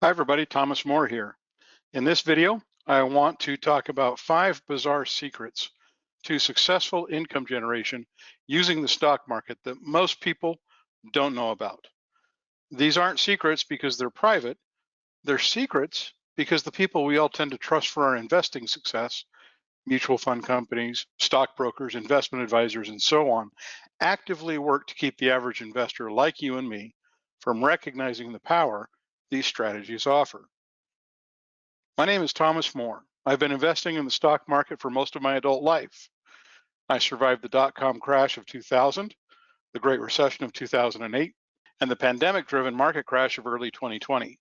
Hi everybody, Thomas Moore here. In this video, I want to talk about 5 bizarre secrets to successful income generation using the stock market that most people don't know about. These aren't secrets because they're private, they're secrets because the people we all tend to trust for our investing success, mutual fund companies, stockbrokers, investment advisors, and so on, actively work to keep the average investor like you and me from recognizing the power these strategies offer. My name is Thomas Moore. I've been investing in the stock market for most of my adult life. I survived the dot-com crash of 2000, the Great Recession of 2008, and the pandemic-driven market crash of early 2020.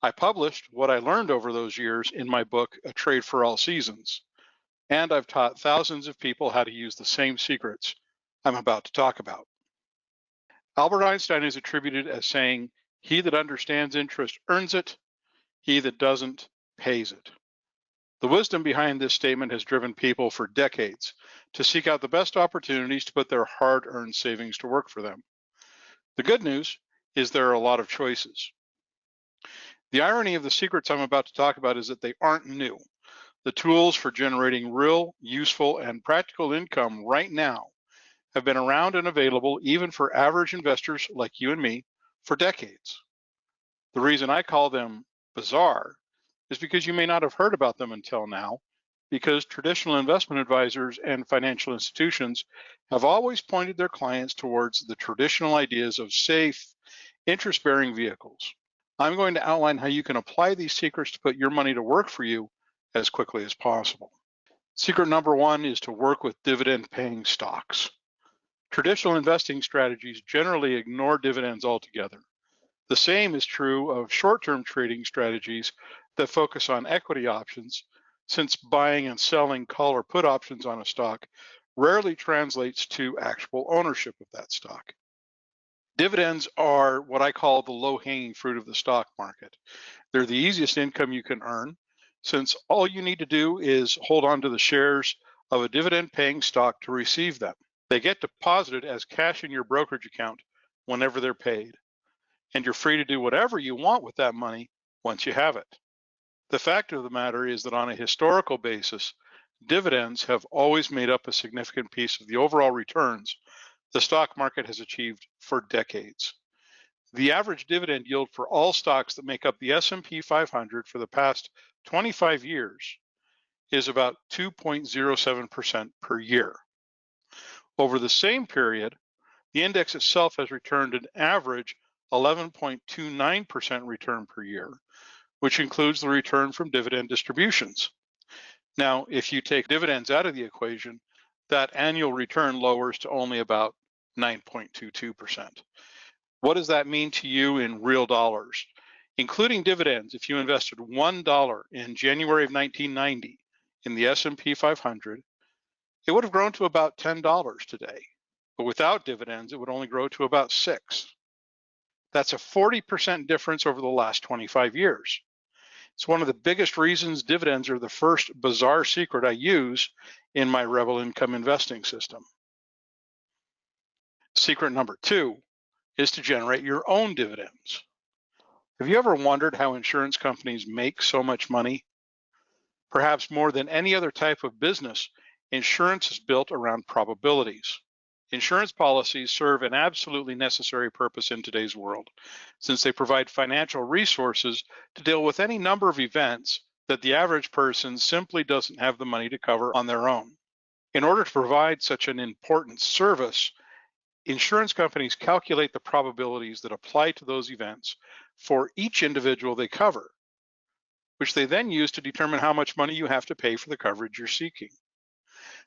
I published what I learned over those years in my book, A Trade for All Seasons, and I've taught thousands of people how to use the same secrets I'm about to talk about. Albert Einstein is attributed as saying, "He that understands interest earns it, he that doesn't pays it." The wisdom behind this statement has driven people for decades to seek out the best opportunities to put their hard-earned savings to work for them. The good news is there are a lot of choices. The irony of the secrets I'm about to talk about is that they aren't new. The tools for generating real, useful, and practical income right now have been around and available even for average investors like you and me for decades. The reason I call them bizarre is because you may not have heard about them until now, because traditional investment advisors and financial institutions have always pointed their clients towards the traditional ideas of safe, interest-bearing vehicles. I'm going to outline how you can apply these secrets to put your money to work for you as quickly as possible. Secret number 1 is to work with dividend-paying stocks. Traditional investing strategies generally ignore dividends altogether. The same is true of short-term trading strategies that focus on equity options, since buying and selling call or put options on a stock rarely translates to actual ownership of that stock. Dividends are what I call the low-hanging fruit of the stock market. They're the easiest income you can earn, since all you need to do is hold on to the shares of a dividend-paying stock to receive them. They get deposited as cash in your brokerage account whenever they're paid, and you're free to do whatever you want with that money once you have it. The fact of the matter is that on a historical basis, dividends have always made up a significant piece of the overall returns the stock market has achieved for decades. The average dividend yield for all stocks that make up the S&P 500 for the past 25 years is about 2.07% per year. Over the same period, the index itself has returned an average 11.29% return per year, which includes the return from dividend distributions. Now, if you take dividends out of the equation, that annual return lowers to only about 9.22%. What does that mean to you in real dollars? Including dividends, if you invested $1 in January of 1990 in the S&P 500, it would have grown to about $10 today. But without dividends, it would only grow to about $6. That's a 40% difference over the last 25 years. It's one of the biggest reasons dividends are the first bizarre secret I use in my Rebel Income investing system. Secret number 2 is to generate your own dividends. Have you ever wondered how insurance companies make so much money? Perhaps more than any other type of business, insurance is built around probabilities. Insurance policies serve an absolutely necessary purpose in today's world, since they provide financial resources to deal with any number of events that the average person simply doesn't have the money to cover on their own. In order to provide such an important service, insurance companies calculate the probabilities that apply to those events for each individual they cover, which they then use to determine how much money you have to pay for the coverage you're seeking.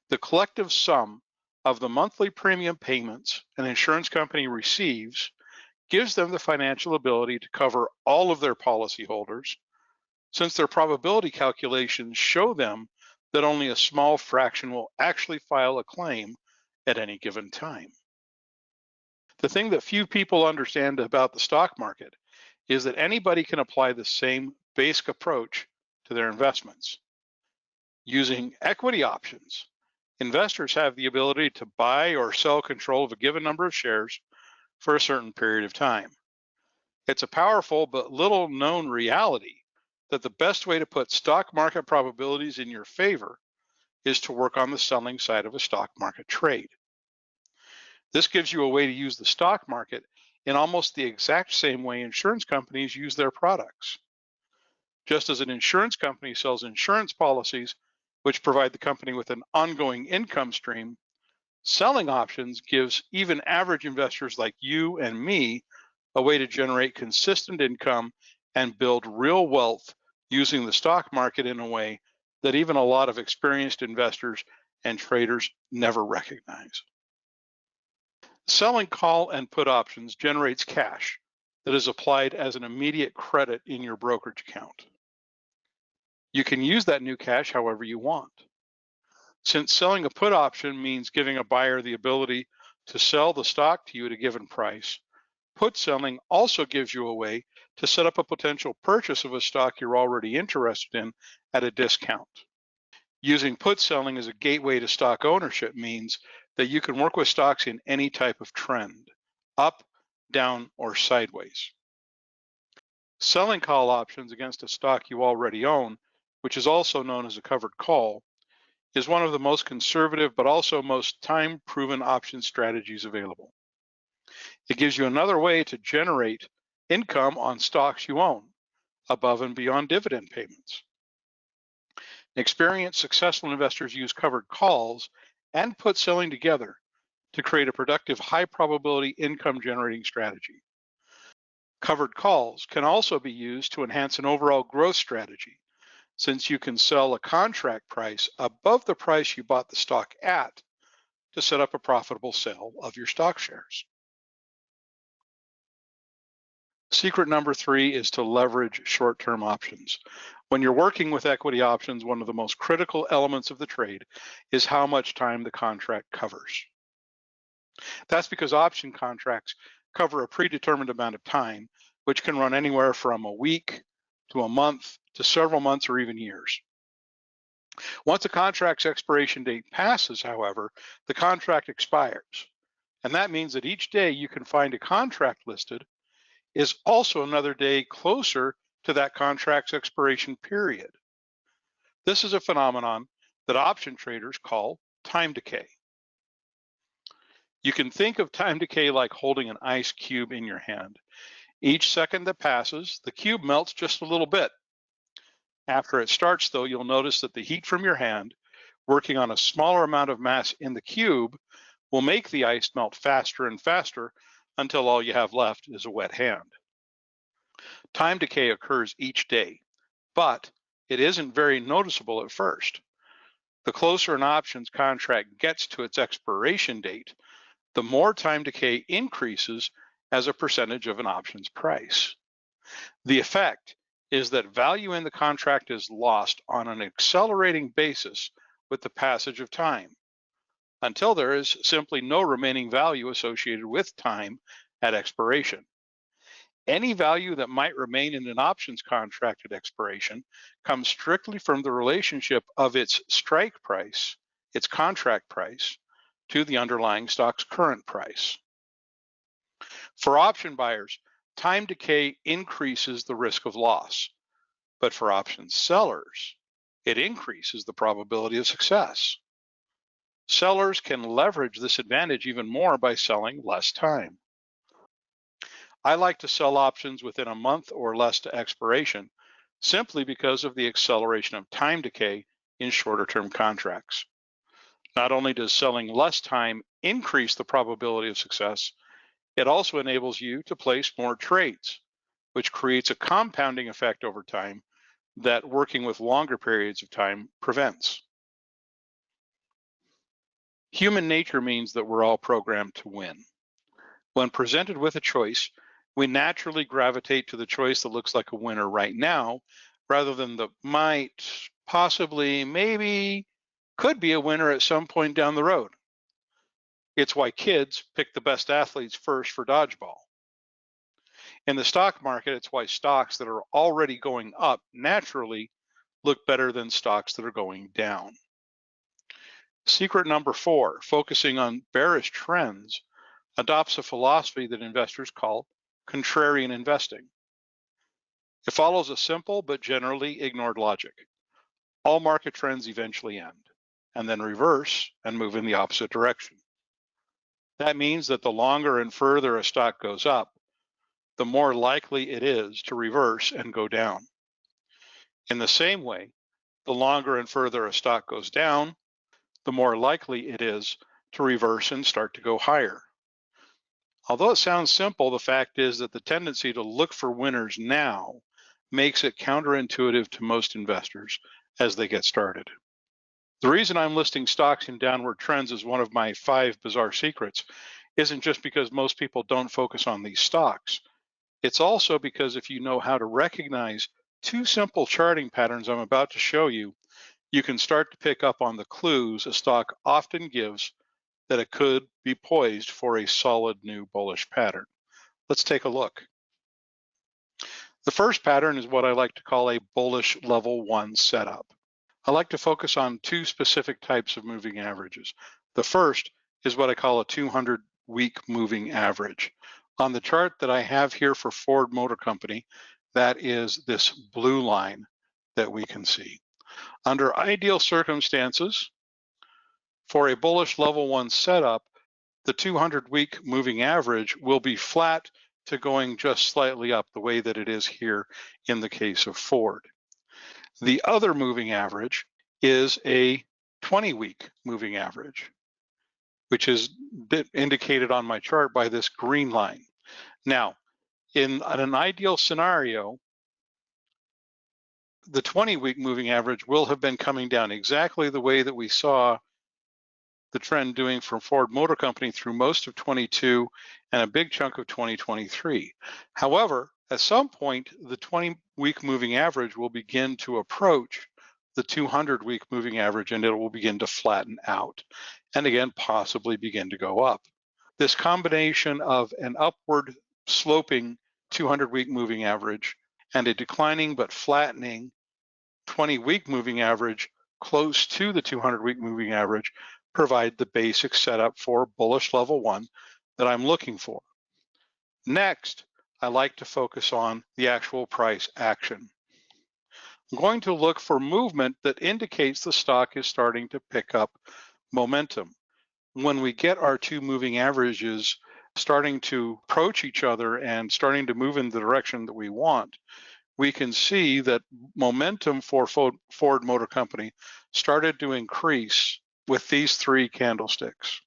The collective sum of the monthly premium payments an insurance company receives gives them the financial ability to cover all of their policyholders, since their probability calculations show them that only a small fraction will actually file a claim at any given time. The thing that few people understand about the stock market is that anybody can apply the same basic approach to their investments. Using equity options, investors have the ability to buy or sell control of a given number of shares for a certain period of time. It's a powerful but little known reality that the best way to put stock market probabilities in your favor is to work on the selling side of a stock market trade. This gives you a way to use the stock market in almost the exact same way insurance companies use their products. Just as an insurance company sells insurance policies, which provide the company with an ongoing income stream, selling options gives even average investors like you and me a way to generate consistent income and build real wealth using the stock market in a way that even a lot of experienced investors and traders never recognize. Selling call and put options generates cash that is applied as an immediate credit in your brokerage account. You can use that new cash however you want. Since selling a put option means giving a buyer the ability to sell the stock to you at a given price, put selling also gives you a way to set up a potential purchase of a stock you're already interested in at a discount. Using put selling as a gateway to stock ownership means that you can work with stocks in any type of trend, up, down, or sideways. Selling call options against a stock you already own, which is also known as a covered call, is one of the most conservative but also most time-proven option strategies available. It gives you another way to generate income on stocks you own, above and beyond dividend payments. Experienced, successful investors use covered calls and put selling together to create a productive, high probability income generating strategy. Covered calls can also be used to enhance an overall growth strategy, since you can sell a contract price above the price you bought the stock at to set up a profitable sale of your stock shares. Secret number 3 is to leverage short-term options. When you're working with equity options, one of the most critical elements of the trade is how much time the contract covers. That's because option contracts cover a predetermined amount of time, which can run anywhere from a week to a month to several months or even years. Once a contract's expiration date passes, however, the contract expires. And that means that each day you can find a contract listed is also another day closer to that contract's expiration period. This is a phenomenon that option traders call time decay. You can think of time decay like holding an ice cube in your hand. Each second that passes, the cube melts just a little bit. After it starts, though, you'll notice that the heat from your hand, working on a smaller amount of mass in the cube, will make the ice melt faster and faster until all you have left is a wet hand. Time decay occurs each day, but it isn't very noticeable at first. The closer an options contract gets to its expiration date, the more time decay increases as a percentage of an option's price. The effect is that value in the contract is lost on an accelerating basis with the passage of time, until there is simply no remaining value associated with time at expiration. Any value that might remain in an options contract at expiration comes strictly from the relationship of its strike price, its contract price, to the underlying stock's current price. For option buyers, time decay increases the risk of loss, but for option sellers, it increases the probability of success. Sellers can leverage this advantage even more by selling less time. I like to sell options within a month or less to expiration, simply because of the acceleration of time decay in shorter term contracts. Not only does selling less time increase the probability of success, it also enables you to place more trades, which creates a compounding effect over time that working with longer periods of time prevents. Human nature means that we're all programmed to win. When presented with a choice, we naturally gravitate to the choice that looks like a winner right now, rather than the might, possibly, maybe, could be a winner at some point down the road. It's why kids pick the best athletes first for dodgeball. In the stock market, it's why stocks that are already going up naturally look better than stocks that are going down. Secret number 4, focusing on bearish trends, adopts a philosophy that investors call contrarian investing. It follows a simple but generally ignored logic. All market trends eventually end and then reverse and move in the opposite direction. That means that the longer and further a stock goes up, the more likely it is to reverse and go down. In the same way, the longer and further a stock goes down, the more likely it is to reverse and start to go higher. Although it sounds simple, the fact is that the tendency to look for winners now makes it counterintuitive to most investors as they get started. The reason I'm listing stocks in downward trends as one of my 5 bizarre secrets isn't just because most people don't focus on these stocks. It's also because if you know how to recognize 2 simple charting patterns I'm about to show you, you can start to pick up on the clues a stock often gives that it could be poised for a solid new bullish pattern. Let's take a look. The first pattern is what I like to call a bullish level 1 setup. I like to focus on 2 specific types of moving averages. The first is what I call a 200-week moving average. On the chart that I have here for Ford Motor Company, that is this blue line that we can see. Under ideal circumstances, for a bullish level 1 setup, the 200-week moving average will be flat to going just slightly up, the way that it is here in the case of Ford. The other moving average is a 20-week moving average, which is indicated on my chart by this green line. Now, in an ideal scenario, the 20-week moving average will have been coming down exactly the way that we saw the trend doing from Ford Motor Company through most of 22 and a big chunk of 2023. However, at some point, the 20-week moving average will begin to approach the 200-week moving average, and it will begin to flatten out, and again, possibly begin to go up. This combination of an upward sloping 200-week moving average and a declining but flattening 20-week moving average close to the 200-week moving average provide the basic setup for bullish level 1 that I'm looking for. Next, I like to focus on the actual price action. I'm going to look for movement that indicates the stock is starting to pick up momentum. When we get our 2 moving averages starting to approach each other and starting to move in the direction that we want, we can see that momentum for Ford Motor Company started to increase with these 3 candlesticks.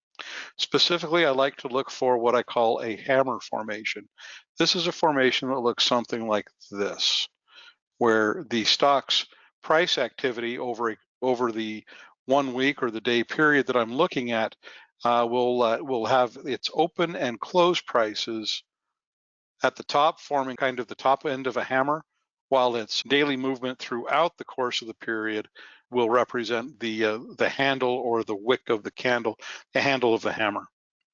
Specifically, I like to look for what I call a hammer formation. This is a formation that looks something like this, where the stock's price activity over the 1 week or the day period that I'm looking at will have its open and close prices at the top, forming kind of the top end of a hammer, while its daily movement throughout the course of the period will represent the handle or the wick of the candle, the handle of the hammer.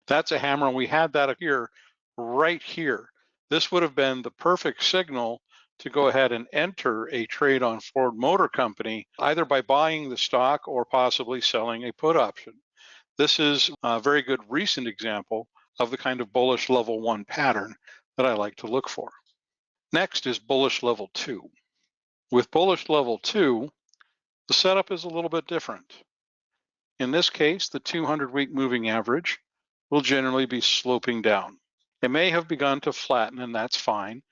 That's a hammer, and we had that here, right here. This would have been the perfect signal to go ahead and enter a trade on Ford Motor Company, either by buying the stock or possibly selling a put option. This is a very good recent example of the kind of bullish level 1 pattern that I like to look for. Next is bullish level 2. With bullish level 2, the setup is a little bit different. In this case, the 200-week moving average will generally be sloping down. It may have begun to flatten, and that's fine.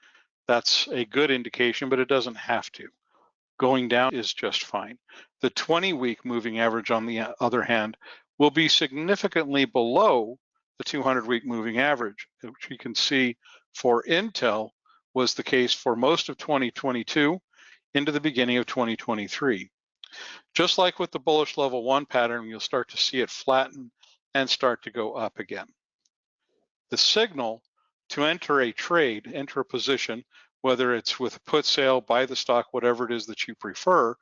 That's a good indication, but it doesn't have to. Going down is just fine. The 20-week moving average, on the other hand, will be significantly below the 200-week moving average, which you can see for Intel was the case for most of 2022 into the beginning of 2023. Just like with the bullish level 1 pattern, you'll start to see it flatten and start to go up again. The signal to enter a trade, enter a position, whether it's with a put sale, buy the stock, whatever it is that you prefer,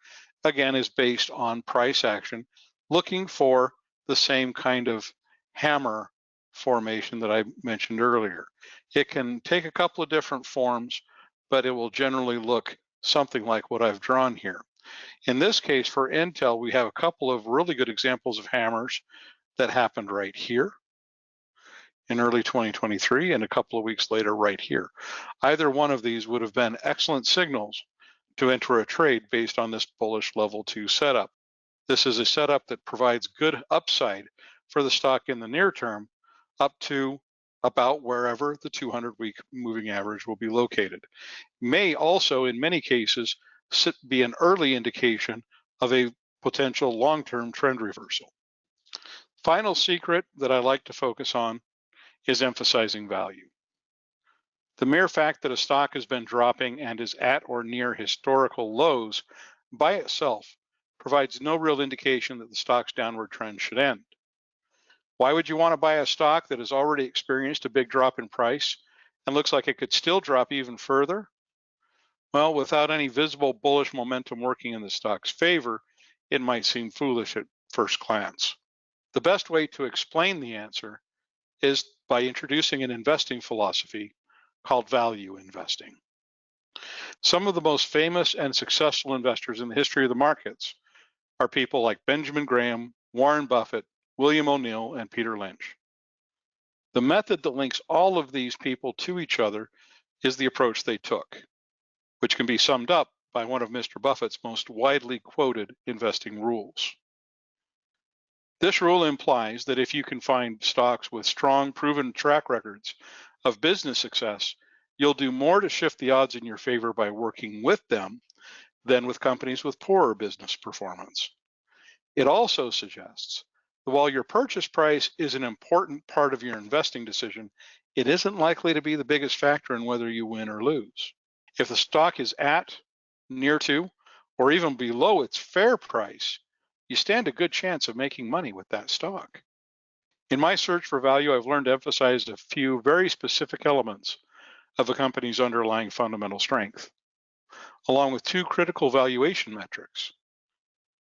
again, is based on price action, looking for the same kind of hammer formation that I mentioned earlier. It can take a couple of different forms, but it will generally look something like what I've drawn here. In this case, for Intel, we have a couple of really good examples of hammers that happened right here. in early 2023 and a couple of weeks later right here. Either one of these would have been excellent signals to enter a trade based on this bullish level 2 setup. This is a setup that provides good upside for the stock in the near term up to about wherever the 200-week moving average will be located. May also, in many cases, be an early indication of a potential long-term trend reversal. Final secret that I like to focus on is emphasizing value. The mere fact that a stock has been dropping and is at or near historical lows by itself provides no real indication that the stock's downward trend should end. Why would you want to buy a stock that has already experienced a big drop in price and looks like it could still drop even further? Well, without any visible bullish momentum working in the stock's favor, it might seem foolish at first glance. The best way to explain the answer is by introducing an investing philosophy called value investing. Some of the most famous and successful investors in the history of the markets are people like Benjamin Graham, Warren Buffett, William O'Neill, and Peter Lynch. The method that links all of these people to each other is the approach they took, which can be summed up by one of Mr. Buffett's most widely quoted investing rules. This rule implies that if you can find stocks with strong, proven track records of business success, you'll do more to shift the odds in your favor by working with them than with companies with poorer business performance. It also suggests that while your purchase price is an important part of your investing decision, it isn't likely to be the biggest factor in whether you win or lose. If the stock is at, near to, or even below its fair price, you stand a good chance of making money with that stock. In my search for value, I've learned to emphasize a few very specific elements of a company's underlying fundamental strength, along with 2 critical valuation metrics.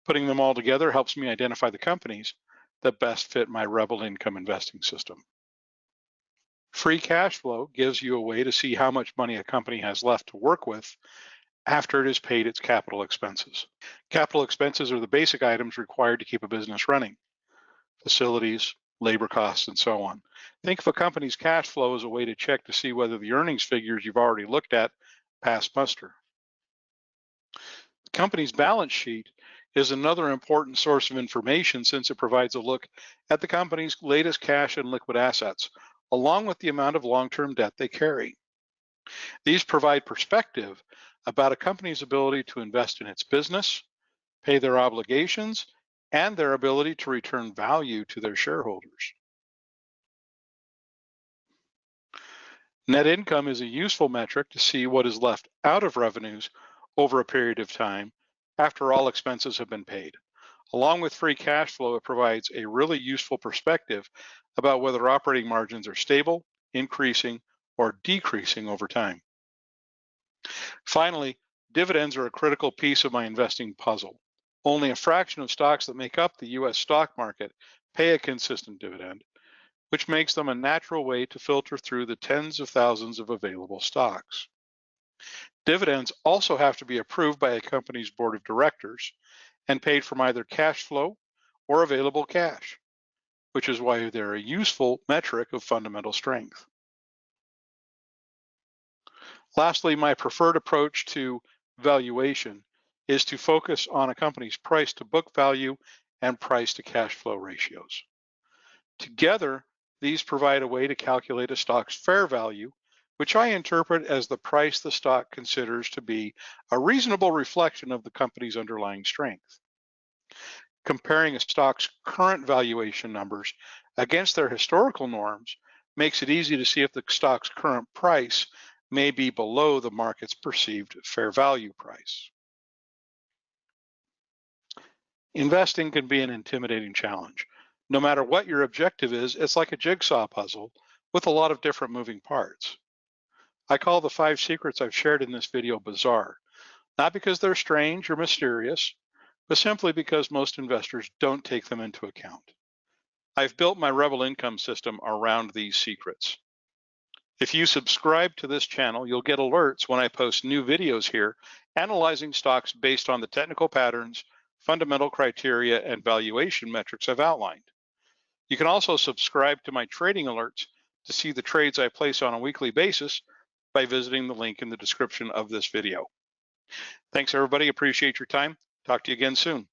Putting them all together helps me identify the companies that best fit my Rebel income investing system. Free cash flow gives you a way to see how much money a company has left to work with after it has paid its capital expenses. Capital expenses are the basic items required to keep a business running: facilities, labor costs, and so on. Think of a company's cash flow as a way to check to see whether the earnings figures you've already looked at pass muster. The company's balance sheet is another important source of information, since it provides a look at the company's latest cash and liquid assets, along with the amount of long-term debt they carry. These provide perspective about a company's ability to invest in its business, pay their obligations, and their ability to return value to their shareholders. Net income is a useful metric to see what is left out of revenues over a period of time after all expenses have been paid. Along with free cash flow, it provides a really useful perspective about whether operating margins are stable, increasing, or decreasing over time. Finally, dividends are a critical piece of my investing puzzle. Only a fraction of stocks that make up the US stock market pay a consistent dividend, which makes them a natural way to filter through the tens of thousands of available stocks. Dividends also have to be approved by a company's board of directors and paid from either cash flow or available cash, which is why they're a useful metric of fundamental strength. Lastly, my preferred approach to valuation is to focus on a company's price to book value and price to cash flow ratios. Together, these provide a way to calculate a stock's fair value, which I interpret as the price the stock considers to be a reasonable reflection of the company's underlying strength. Comparing a stock's current valuation numbers against their historical norms makes it easy to see if the stock's current price may be below the market's perceived fair value price. Investing can be an intimidating challenge. No matter what your objective is, it's like a jigsaw puzzle with a lot of different moving parts. I call the 5 secrets I've shared in this video bizarre, not because they're strange or mysterious, but simply because most investors don't take them into account. I've built my Rebel income system around these secrets. If you subscribe to this channel, you'll get alerts when I post new videos here analyzing stocks based on the technical patterns, fundamental criteria, and valuation metrics I've outlined. You can also subscribe to my trading alerts to see the trades I place on a weekly basis by visiting the link in the description of this video. Thanks, everybody. Appreciate your time. Talk to you again soon.